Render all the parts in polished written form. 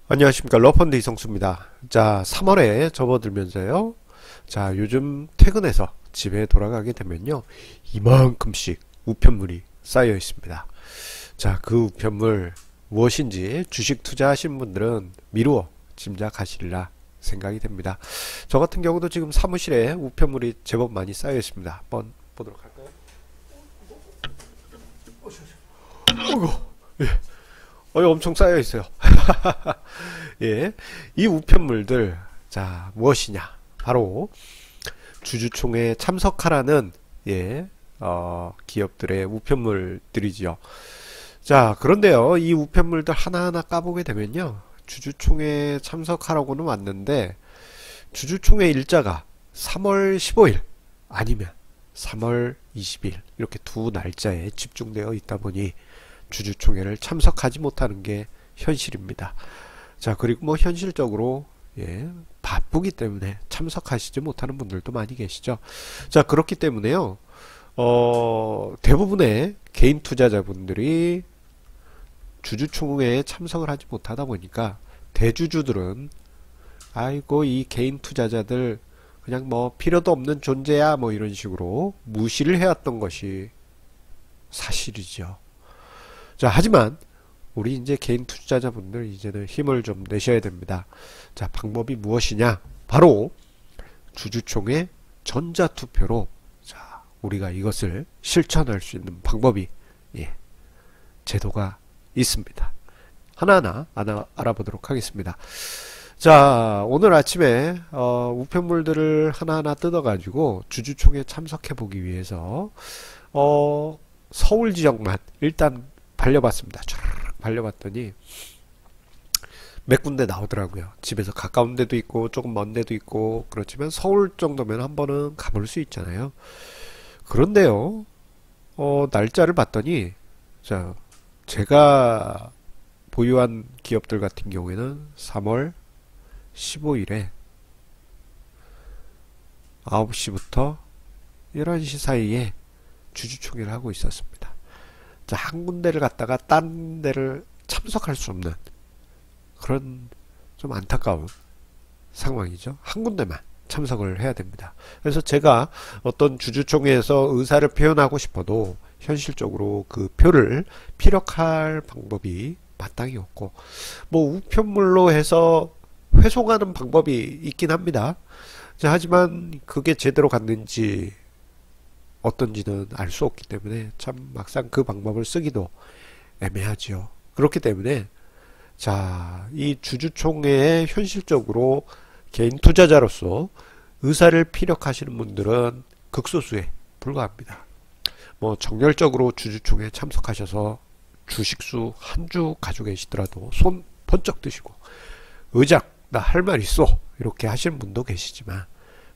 안녕하십니까. 러펀드 이성수입니다. 자, 3월에 접어들면서요. 자, 요즘 퇴근해서 집에 돌아가게 되면요. 이만큼씩 우편물이 쌓여 있습니다. 자, 그 우편물 무엇인지 주식 투자하신 분들은 미루어 짐작하시리라 생각이 됩니다. 저 같은 경우도 지금 사무실에 우편물이 제법 많이 쌓여 있습니다. 한번 보도록 할까요? 어이구, 예. 엄청 쌓여 있어요. 예, 이 우편물들, 자, 무엇이냐? 바로 주주총회에 참석하라는, 예, 기업들의 우편물들이죠. 자, 그런데요, 이 우편물들 하나하나 까보게 되면요, 주주총회에 참석하라고는 왔는데, 주주총회 일자가 3월 15일 아니면 3월 20일 이렇게 두 날짜에 집중되어 있다 보니 주주총회를 참석하지 못하는 게 현실입니다. 자, 그리고 뭐 현실적으로 예, 바쁘기 때문에 참석하시지 못하는 분들도 많이 계시죠. 자, 그렇기 때문에요. 대부분의 개인 투자자분들이 주주총회에 참석을 하지 못하다 보니까 대주주들은 아이고 이 개인 투자자들 그냥 뭐 필요도 없는 존재야 뭐 이런 식으로 무시를 해왔던 것이 사실이죠. 자, 하지만 우리 이제 개인 투자자분들 이제는 힘을 좀 내셔야 됩니다. 자, 방법이 무엇이냐? 바로 주주총회 전자투표로 자, 우리가 이것을 실천할 수 있는 방법이 예, 제도가 있습니다. 하나하나 알아보도록 하겠습니다. 자, 오늘 아침에 우편물들을 하나하나 뜯어가지고 주주총회 참석해 보기 위해서 서울 지역만 일단 발려봤습니다. 쫙 발려봤더니 몇 군데 나오더라고요. 집에서 가까운 데도 있고 조금 먼 데도 있고 그렇지만 서울 정도면 한 번은 가볼 수 있잖아요. 그런데요, 날짜를 봤더니 자, 제가 보유한 기업들 같은 경우에는 3월 15일에 9시부터 11시 사이에 주주총회를 하고 있었습니다. 자, 한 군데를 갔다가 딴 데를 참석할 수 없는 그런 좀 안타까운 상황이죠. 한 군데만 참석을 해야 됩니다. 그래서 제가 어떤 주주총회에서 의사를 표현하고 싶어도 현실적으로 그 표를 피력할 방법이 마땅히 없고 뭐 우편물로 해서 회송하는 방법이 있긴 합니다. 자, 하지만 그게 제대로 갔는지 어떤지는 알 수 없기 때문에 참 막상 그 방법을 쓰기도 애매하지요. 그렇기 때문에 자, 이 주주총회에 현실적으로 개인 투자자로서 의사를 피력하시는 분들은 극소수에 불과합니다. 뭐 정열적으로 주주총회에 참석하셔서 주식수 한 주 가지고 계시더라도 손 번쩍 드시고 의장 나 할 말 있어 이렇게 하시는 분도 계시지만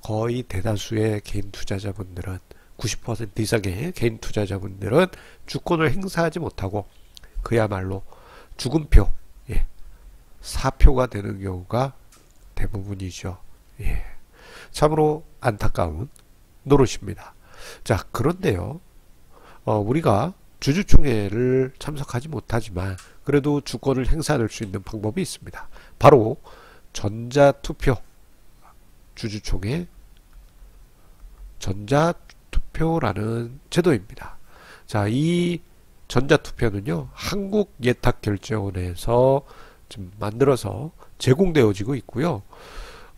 거의 대다수의 개인 투자자분들은 90% 이상의 개인 투자자분들은 주권을 행사하지 못하고 그야말로 죽음표, 예, 사표가 되는 경우가 대부분이죠. 예, 참으로 안타까운 노릇입니다. 자, 그런데요, 우리가 주주총회를 참석하지 못하지만 그래도 주권을 행사할 수 있는 방법이 있습니다. 바로 전자투표, 주주총회 전자투표라는 제도입니다. 자, 이 전자투표는요, 한국예탁결제원에서 좀 만들어서 제공되어지고 있고요.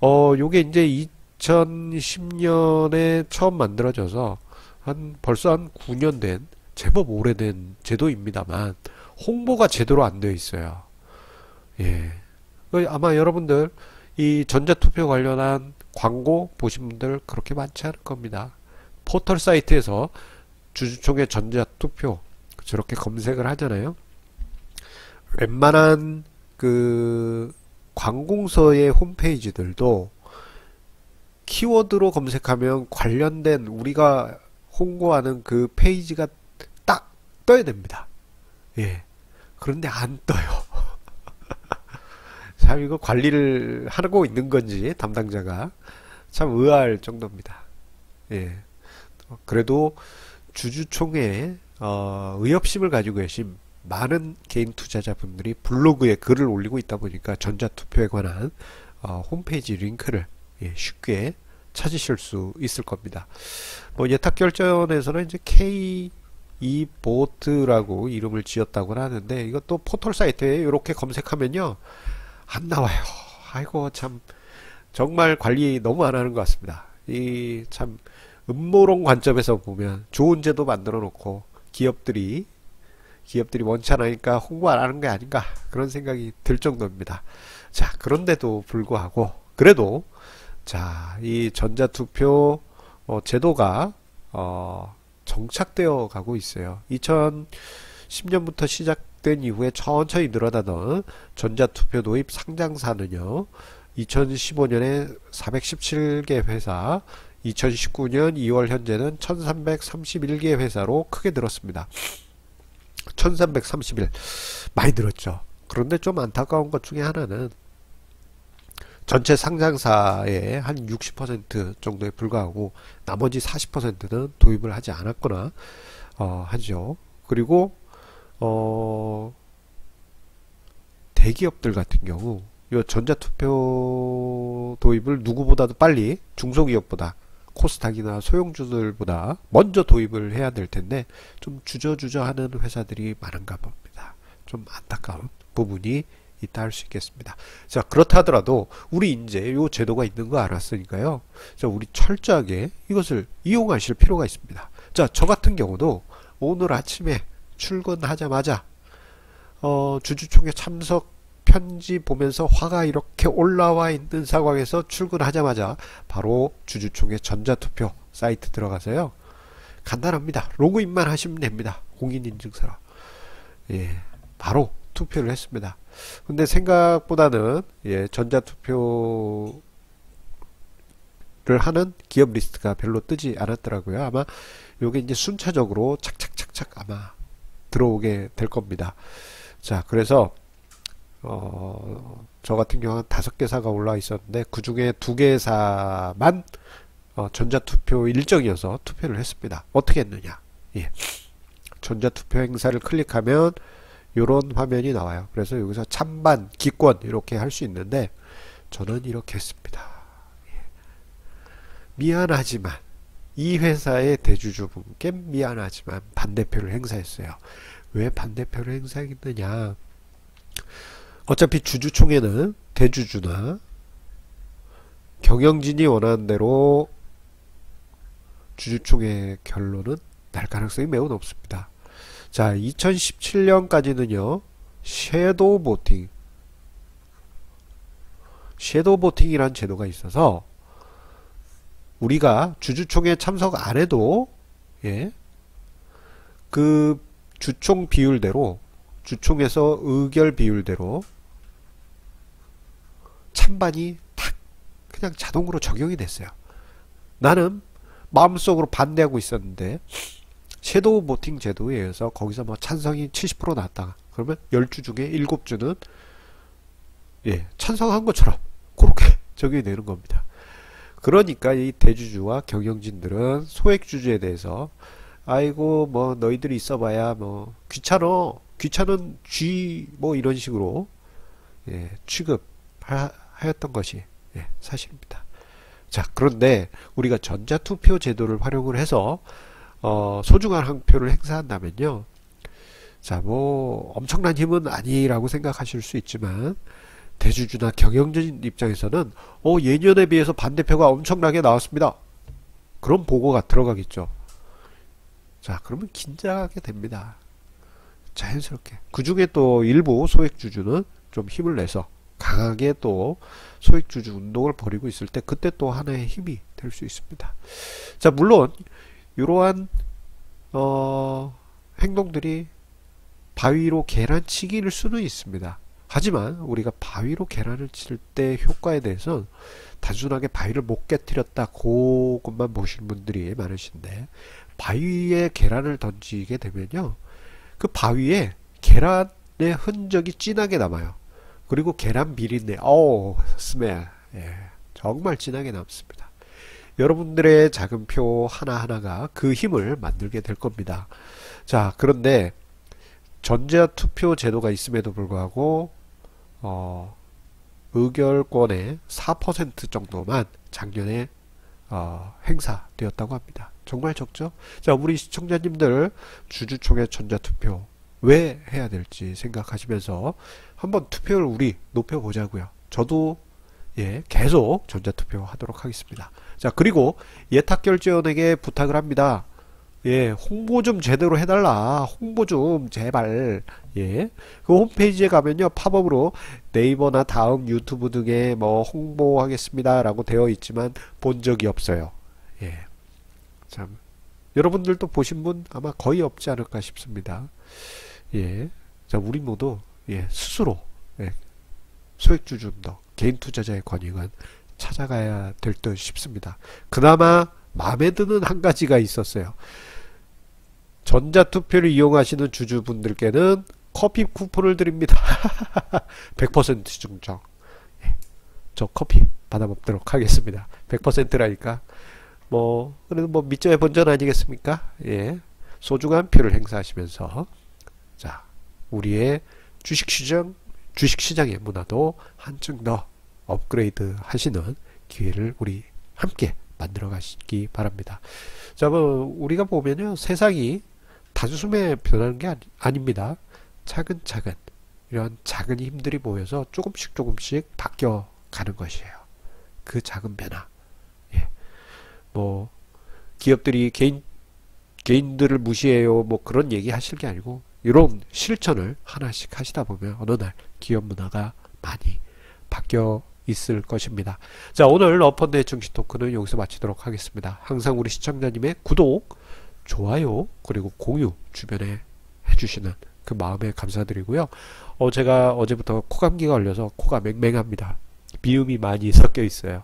요게 이제 2010년에 처음 만들어져서 벌써 한 9년 된 제법 오래된 제도입니다만 홍보가 제대로 안 되어 있어요. 예. 아마 여러분들 이 전자투표 관련한 광고 보신 분들 그렇게 많지 않을 겁니다. 포털 사이트에서 주주총회 전자투표 저렇게 검색을 하잖아요. 웬만한 그 관공서의 홈페이지들도 키워드로 검색하면 관련된 우리가 홍보하는 그 페이지가 딱 떠야 됩니다. 예. 그런데 안 떠요. 참 이거 관리를 하고 있는 건지 담당자가 참 의아할 정도입니다. 예. 그래도 주주총회에 의협심을 가지고 계신 많은 개인 투자자분들이 블로그에 글을 올리고 있다 보니까 전자투표에 관한 홈페이지 링크를 쉽게 찾으실 수 있을 겁니다. 뭐 예탁결전에서는 이제 K2보트라고 이름을 지었다고 하는데, 이것도 포털 사이트에 이렇게 검색하면요 안 나와요. 아이고 참, 정말 관리 너무 안 하는 것 같습니다. 이 참 음모론 관점에서 보면 좋은 제도 만들어 놓고 기업들이 원치 않으니까 홍보 안 하는 게 아닌가, 그런 생각이 들 정도입니다. 자, 그런데도 불구하고 그래도 자, 이 전자투표 제도가 정착되어 가고 있어요. 2010년부터 시작된 이후에 천천히 늘어나던 전자투표 도입 상장사는요, 2015년에 417개 회사, 2019년 2월 현재는 1331개 회사로 크게 늘었습니다. 1331, 많이 늘었죠. 그런데 좀 안타까운 것 중에 하나는 전체 상장사의 한 60% 정도에 불과하고 나머지 40%는 도입을 하지 않았거나 하죠. 그리고 대기업들 같은 경우 이 전자투표 도입을 누구보다도 빨리, 중소기업보다, 코스닥이나 소형주들보다 먼저 도입을 해야 될 텐데 좀 주저주저 하는 회사들이 많은가 봅니다. 좀 안타까운 부분이 있다 할 수 있겠습니다. 자, 그렇다 하더라도 우리 이제 요 제도가 있는 거 알았으니까요, 자, 우리 철저하게 이것을 이용하실 필요가 있습니다. 자, 저 같은 경우도 오늘 아침에 출근하자마자 주주총회 참석 편지 보면서 화가 이렇게 올라와 있는 상황에서 출근하자마자 바로 주주총회 전자투표 사이트 들어가서요, 간단합니다. 로그인만 하시면 됩니다. 공인인증서로. 예, 바로 투표를 했습니다. 근데 생각보다는 전자투표를 하는 기업 리스트가 별로 뜨지 않았더라고요. 아마 요게 이제 순차적으로 착착착착 아마 들어오게 될 겁니다. 자, 그래서 저 같은 경우는 5개사가 올라와 있었는데 그 중에 2개사만 전자투표 일정이어서 투표를 했습니다. 어떻게 했느냐? 전자투표 행사를 클릭하면 이런 화면이 나와요. 그래서 여기서 찬반, 기권 이렇게 할 수 있는데 저는 이렇게 했습니다. 미안하지만 이 회사의 대주주분께 미안하지만 반대표를 행사했어요. 왜 반대표를 행사했느냐? 어차피 주주총회는 대주주나 경영진이 원하는 대로 주주총회 결론은 날 가능성이 매우 높습니다. 자, 2017년까지는요 섀도우 보팅이라는 제도가 있어서 우리가 주주총회 참석 안 해도 그 주총 비율대로, 주총에서 의결 비율대로 찬반이 탁 그냥 자동으로 적용이 됐어요. 나는 마음속으로 반대하고 있었는데 섀도우 보팅 제도에 의해서 거기서 뭐 찬성이 70% 나왔다가 그러면 10주 중에 7주는 찬성한 것처럼 그렇게 적용이 되는 겁니다. 그러니까 이 대주주와 경영진들은 소액주주에 대해서 아이고 뭐 너희들이 있어봐야 뭐 귀찮은 쥐 뭐 이런 식으로 취급하였던 것이 사실입니다. 자, 그런데 우리가 전자투표 제도를 활용을 해서 소중한 한 표를 행사한다면요, 자, 뭐 엄청난 힘은 아니라고 생각하실 수 있지만 대주주나 경영진 입장에서는 예년에 비해서 반대표가 엄청나게 나왔습니다. 그런 보고가 들어가겠죠. 자, 그러면 긴장하게 됩니다. 자연스럽게. 그 중에 또 일부 소액주주는 좀 힘을 내서 강하게 또 소액주주 운동을 벌이고 있을 때 그때 또 하나의 힘이 될 수 있습니다. 자, 물론 이러한 행동들이 바위로 계란치기일 수는 있습니다. 하지만 우리가 바위로 계란을 칠 때 효과에 대해서는 단순하게 바위를 못 깨뜨렸다 그것만 보시는 분들이 많으신데, 바위에 계란을 던지게 되면요 그 바위에 계란의 흔적이 진하게 남아요. 그리고 계란 비린내, 스멜, 정말 진하게 남습니다. 여러분들의 작은 표 하나하나가 그 힘을 만들게 될 겁니다. 자, 그런데 전자투표 제도가 있음에도 불구하고 의결권의 4% 정도만 작년에 행사되었다고 합니다. 정말 적죠? 자, 우리 시청자님들 주주총회 전자투표 왜 해야 될지 생각하시면서 한번 투표를 우리 높여보자고요. 저도 계속 전자투표 하도록 하겠습니다. 자, 그리고 예탁결제원에게 부탁을 합니다. 홍보 좀 제대로 해달라. 홍보 좀 제발. 그 홈페이지에 가면요, 팝업으로 네이버나 다음 유튜브 등에 뭐 홍보하겠습니다 라고 되어 있지만 본 적이 없어요. 참, 여러분들도 보신 분 아마 거의 없지 않을까 싶습니다. 자, 우리 모두 스스로 소액주주 운동, 개인 투자자의 권익은 찾아가야 될 듯 싶습니다. 그나마 마음에 드는 한 가지가 있었어요. 전자투표를 이용하시는 주주분들께는 커피 쿠폰을 드립니다. 100% 증정. 저 커피 받아먹도록 하겠습니다. 100%라니까 그래도 밑져야 본전 아니겠습니까? 소중한 표를 행사하시면서 자, 우리의 주식시장의 문화도 한층 더 업그레이드 하시는 기회를 우리 함께 만들어 가시기 바랍니다. 자, 우리가 보면요, 세상이 단숨에 변하는 게 아닙니다. 차근차근 이런 작은 힘들이 모여서 조금씩 바뀌어 가는 것이에요. 그 작은 변화. 기업들이 개인들을 무시해요, 그런 얘기 하실 게 아니고, 이런 실천을 하나씩 하시다 보면 어느 날 기업 문화가 많이 바뀌어 있을 것입니다. 자, 오늘 어펀드의 증시 토크는 여기서 마치도록 하겠습니다. 항상 우리 시청자님의 구독, 좋아요, 그리고 공유 주변에 해주시는 그 마음에 감사드리고요. 제가 어제부터 코감기가 걸려서 코가 맹맹합니다. 비음이 많이 섞여 있어요.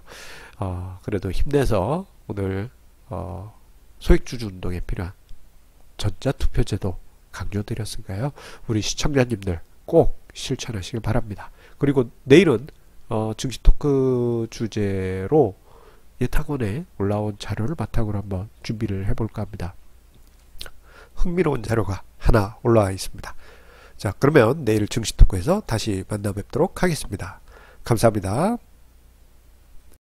그래도 힘내서 오늘 소액주주 운동에 필요한 전자투표제도 강조드렸으니까요. 우리 시청자님들 꼭 실천하시길 바랍니다. 그리고 내일은 증시 토크 주제로 예탁원에 올라온 자료를 바탕으로 한번 준비를 해볼까 합니다. 흥미로운 자료가 하나 올라와 있습니다. 자, 그러면 내일 증시 토크에서 다시 만나 뵙도록 하겠습니다. 감사합니다.